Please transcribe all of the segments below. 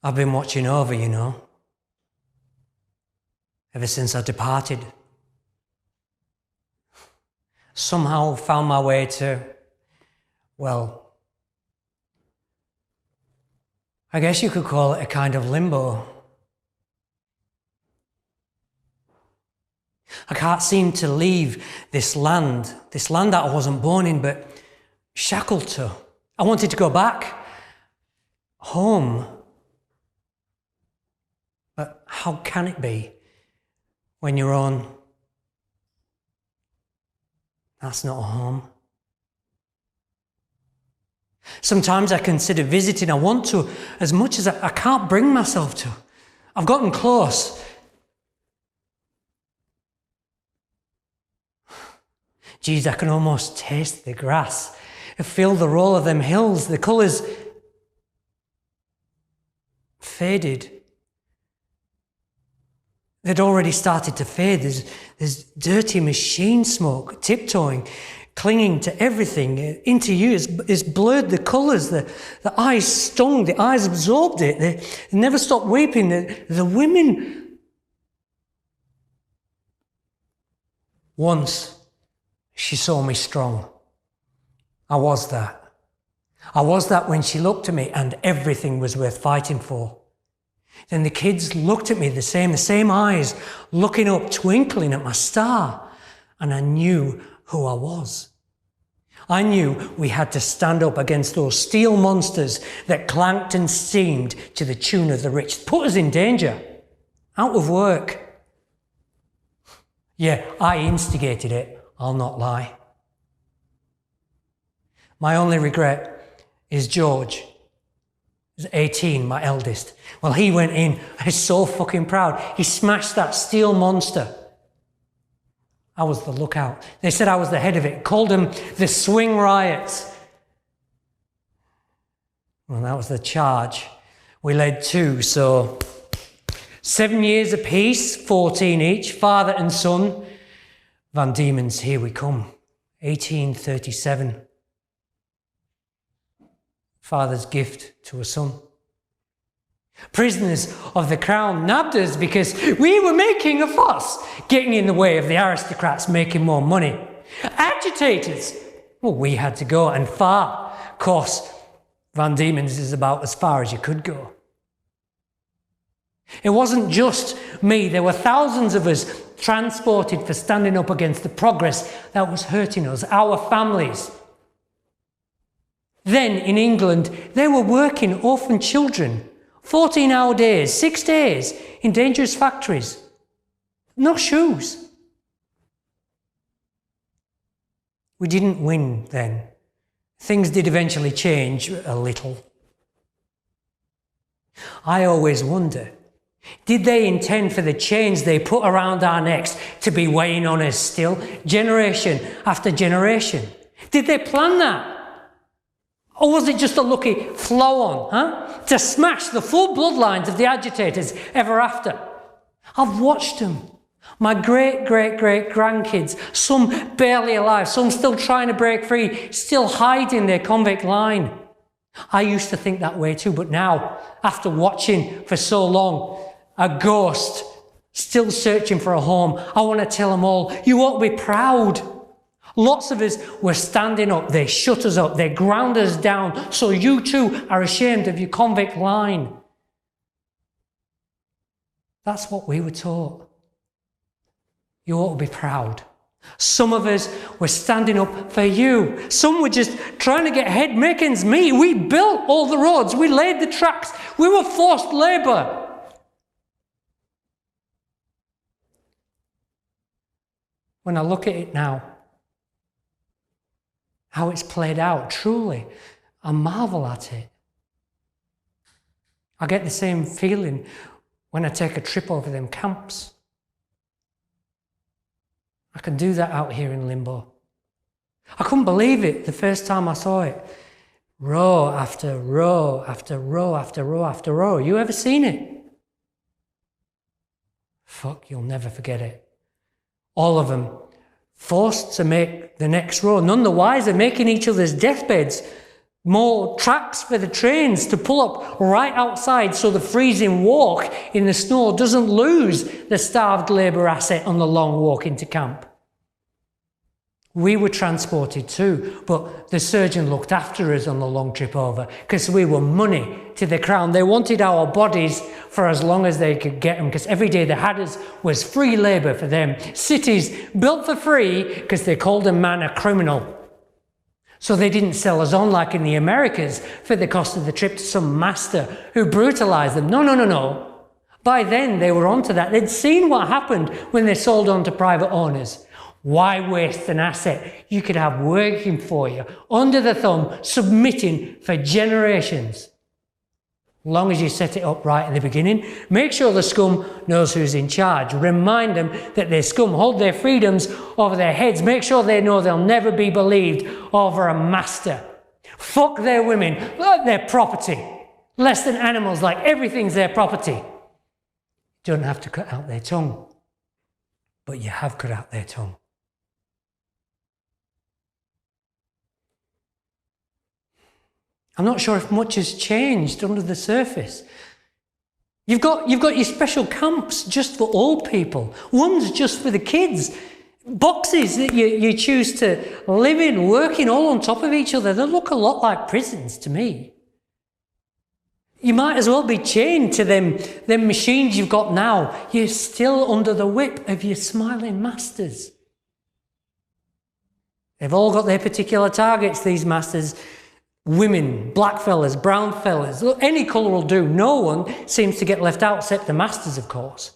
I've been watching over, ever since I departed. Somehow found my way to, well, I guess you could call it a kind of limbo. I can't seem to leave this land that I wasn't born in, but shackled to. I wanted to go back home. But how can it be when you're on? That's not a home. Sometimes I consider visiting. I want to, as much as I can't bring myself to. I've gotten close. Geez, I can almost taste the grass. I feel the roll of them hills. The colours faded. They'd already started to fade. There's dirty machine smoke tiptoeing, clinging to everything. Into you it's blurred the colours. The eyes stung. The eyes absorbed it. They never stopped weeping. The women. Once she saw me strong. I was that. I was that when she looked at me and everything was worth fighting for. Then the kids looked at me the same eyes, looking up, twinkling at my star. And I knew who I was. I knew we had to stand up against those steel monsters that clanked and steamed to the tune of the rich, put us in danger, out of work. Yeah, I instigated it, I'll not lie. My only regret is George. He was 18, my eldest. Well, he went in. I was so fucking proud. He smashed that steel monster. I was the lookout. They said I was the head of it. Called them the swing riots. Well, that was the charge. We led 2, so 7 years apiece, 14 each, father and son. Van Diemen's, here we come. 1837. Father's gift to a son. Prisoners of the crown nabbed us because we were making a fuss, getting in the way of the aristocrats making more money. Agitators, well, we had to go, and far. Of course, Van Diemen's is about as far as you could go. It wasn't just me, there were thousands of us transported for standing up against the progress that was hurting us, our families. Then in England, they were working orphan children, 14-hour days, 6 days in dangerous factories. No shoes. We didn't win then. Things did eventually change a little. I always wonder, did they intend for the chains they put around our necks to be weighing on us still, generation after generation? Did they plan that? Or was it just a lucky flow-on, to smash the full bloodlines of the agitators ever after? I've watched them. My great-great-great-grandkids, some barely alive, some still trying to break free, still hiding their convict line. I used to think that way too, but now, after watching for so long, a ghost still searching for a home, I want to tell them all, you ought to be proud. Lots of us were standing up, they shut us up, they ground us down, so you too are ashamed of your convict line. That's what we were taught. You ought to be proud. Some of us were standing up for you. Some were just trying to get ahead, make ends meet. We built all the roads, we laid the tracks, we were forced labour. When I look at it now, how it's played out, truly, I marvel at it. I get the same feeling when I take a trip over them camps. I can do that out here in Limbo. I couldn't believe it the first time I saw it. Row after row after row after row after row. You ever seen it? Fuck, you'll never forget it. All of them forced to make the next row, none the wiser, making each other's deathbeds more tracks for the trains to pull up right outside so the freezing walk in the snow doesn't lose the starved labour asset on the long walk into camp. We were transported too, but the surgeon looked after us on the long trip over because we were money to the crown. They wanted our bodies for as long as they could get them because every day they had us was free labour for them. Cities built for free because they called a man a criminal. So they didn't sell us on like in the Americas for the cost of the trip to some master who brutalised them. No. By then they were onto that. They'd seen what happened when they sold on to private owners. Why waste an asset you could have working for you, under the thumb, submitting for generations? As long as you set it up right at the beginning, make sure the scum knows who's in charge. Remind them that their scum hold their freedoms over their heads. Make sure they know they'll never be believed over a master. Fuck their women, like their property. Less than animals, like everything's their property. You don't have to cut out their tongue, but you have cut out their tongue. I'm not sure if much has changed under the surface. You've got your special camps just for old people, ones just for the kids, boxes that you choose to live in, working all on top of each other. They look a lot like prisons to me. You might as well be chained to them machines you've got now. You're still under the whip of your smiling masters. They've all got their particular targets, these masters. Women, black fellas, brown fellas, any colour will do. No one seems to get left out except the masters, of course.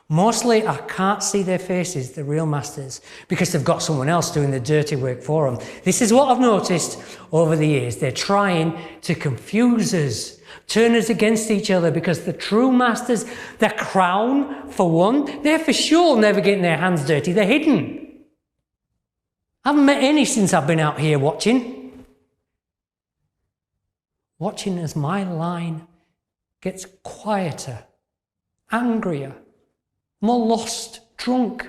Mostly I can't see their faces, the real masters, because they've got someone else doing the dirty work for them. This is what I've noticed over the years. They're trying to confuse us, turn us against each other, because the true masters, the crown for one, they're for sure never getting their hands dirty. They're hidden. I haven't met any since I've been out here watching. Watching as my line gets quieter, angrier, more lost, drunk.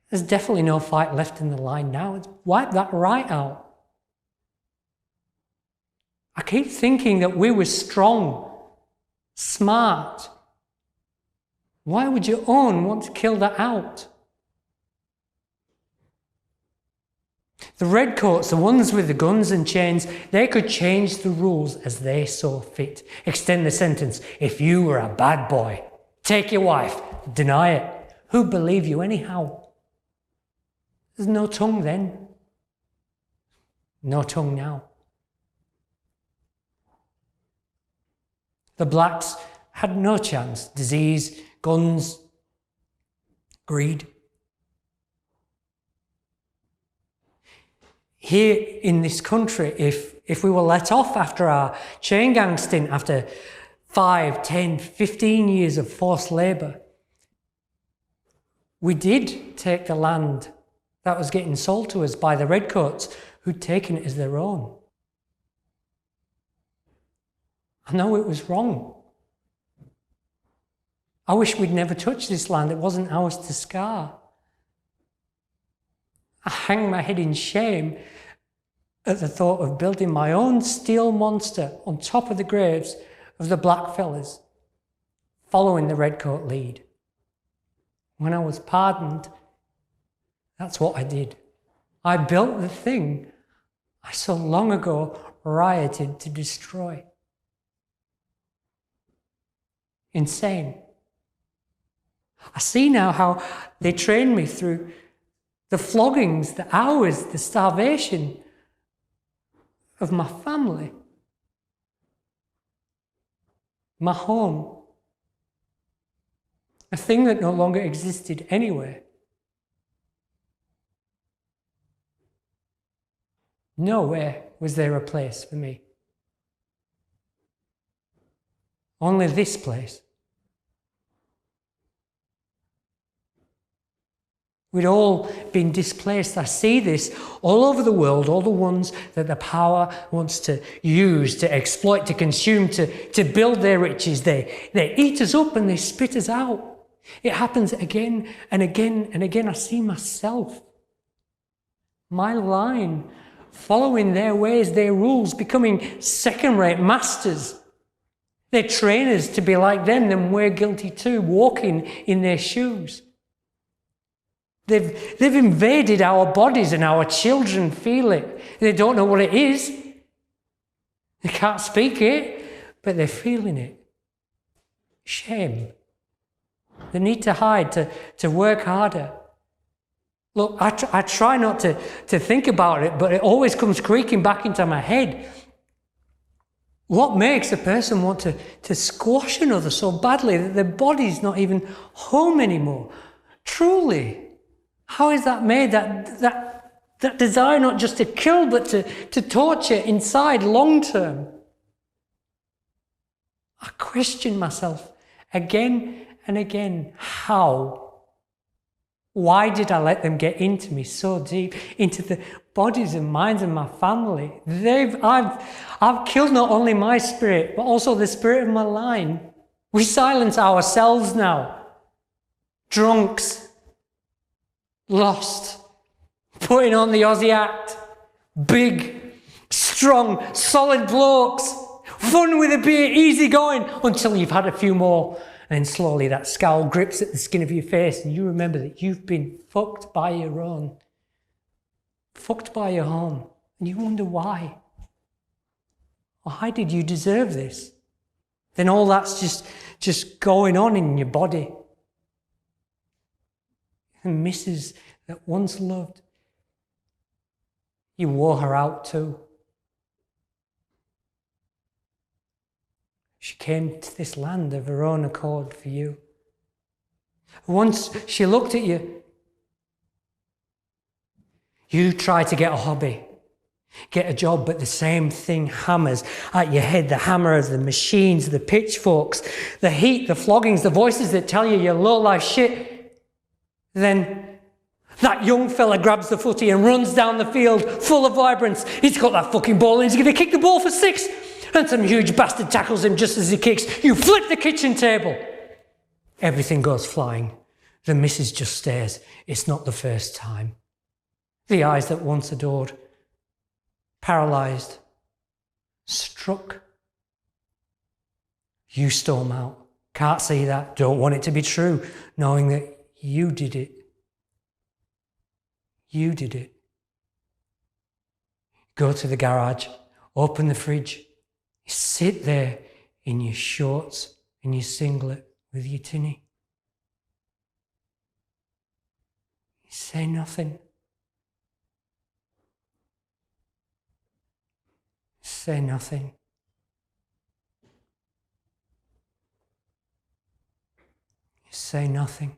There's definitely no fight left in the line now. It's wiped that right out. I keep thinking that we were strong, smart. Why would your own want to kill that out? The redcoats, the ones with the guns and chains, they could change the rules as they saw fit. Extend the sentence. If you were a bad boy, take your wife, deny it. Who'd believe you anyhow? There's no tongue then. No tongue now. The blacks had no chance. Disease, guns, greed. Here in this country, if we were let off after our chain gang stint, after 5, 10, 15 years of forced labour, we did take the land that was getting sold to us by the redcoats who'd taken it as their own. I know it was wrong. I wish we'd never touched this land. It wasn't ours to scar. I hang my head in shame at the thought of building my own steel monster on top of the graves of the black fellas, following the redcoat lead. When I was pardoned, that's what I did. I built the thing I so long ago rioted to destroy. Insane. I see now how they trained me through the floggings, the hours, the starvation of my family, my home, a thing that no longer existed anywhere. Nowhere was there a place for me. Only this place. We'd all been displaced. I see this all over the world, all the ones that the power wants to use, to exploit, to consume, to build their riches. They eat us up and they spit us out. It happens again and again and again. I see myself my line, following their ways, their rules, becoming second-rate masters. They're trainers to be like them, then we're guilty too, walking in their shoes. They've invaded our bodies and our children feel it. They don't know what it is. They can't speak it, but they're feeling it. Shame. The need to hide, to work harder. Look, I try not to think about it, but it always comes creaking back into my head. What makes a person want to squash another so badly that their body's not even home anymore? Truly, how is that made? That desire not just to kill, but to torture inside long term? I question myself again and again. How? Why did I let them get into me so deep, into the bodies and minds of my family? I've killed not only my spirit, but also the spirit of my line. We silence ourselves now. Drunks. Lost. Putting on the Aussie act. Big, strong, solid blokes. Fun with a beer, easy going, until you've had a few more. And slowly that scowl grips at the skin of your face and you remember that you've been fucked by your own. Fucked by your home. And you wonder why. Why did you deserve this? Then all that's just going on in your body. And Mrs. that once loved, you wore her out too. She came to this land of her own accord for you. Once she looked at you, you tried to get a hobby, get a job, but the same thing hammers at your head. The hammer of the machines, the pitchforks, the heat, the floggings, the voices that tell you you're low-life shit. Then that young fella grabs the footy and runs down the field full of vibrance. He's got that fucking ball and he's going to kick the ball for 6. And some huge bastard tackles him just as he kicks. You flip the kitchen table. Everything goes flying. The missus just stares. It's not the first time. The eyes that once adored. Paralysed. Struck. You storm out. Can't see that. Don't want it to be true. Knowing that you did it. You did it. Go to the garage. Open the fridge. You sit there in your shorts and your singlet with your tinny. You say nothing. Say nothing. You say nothing.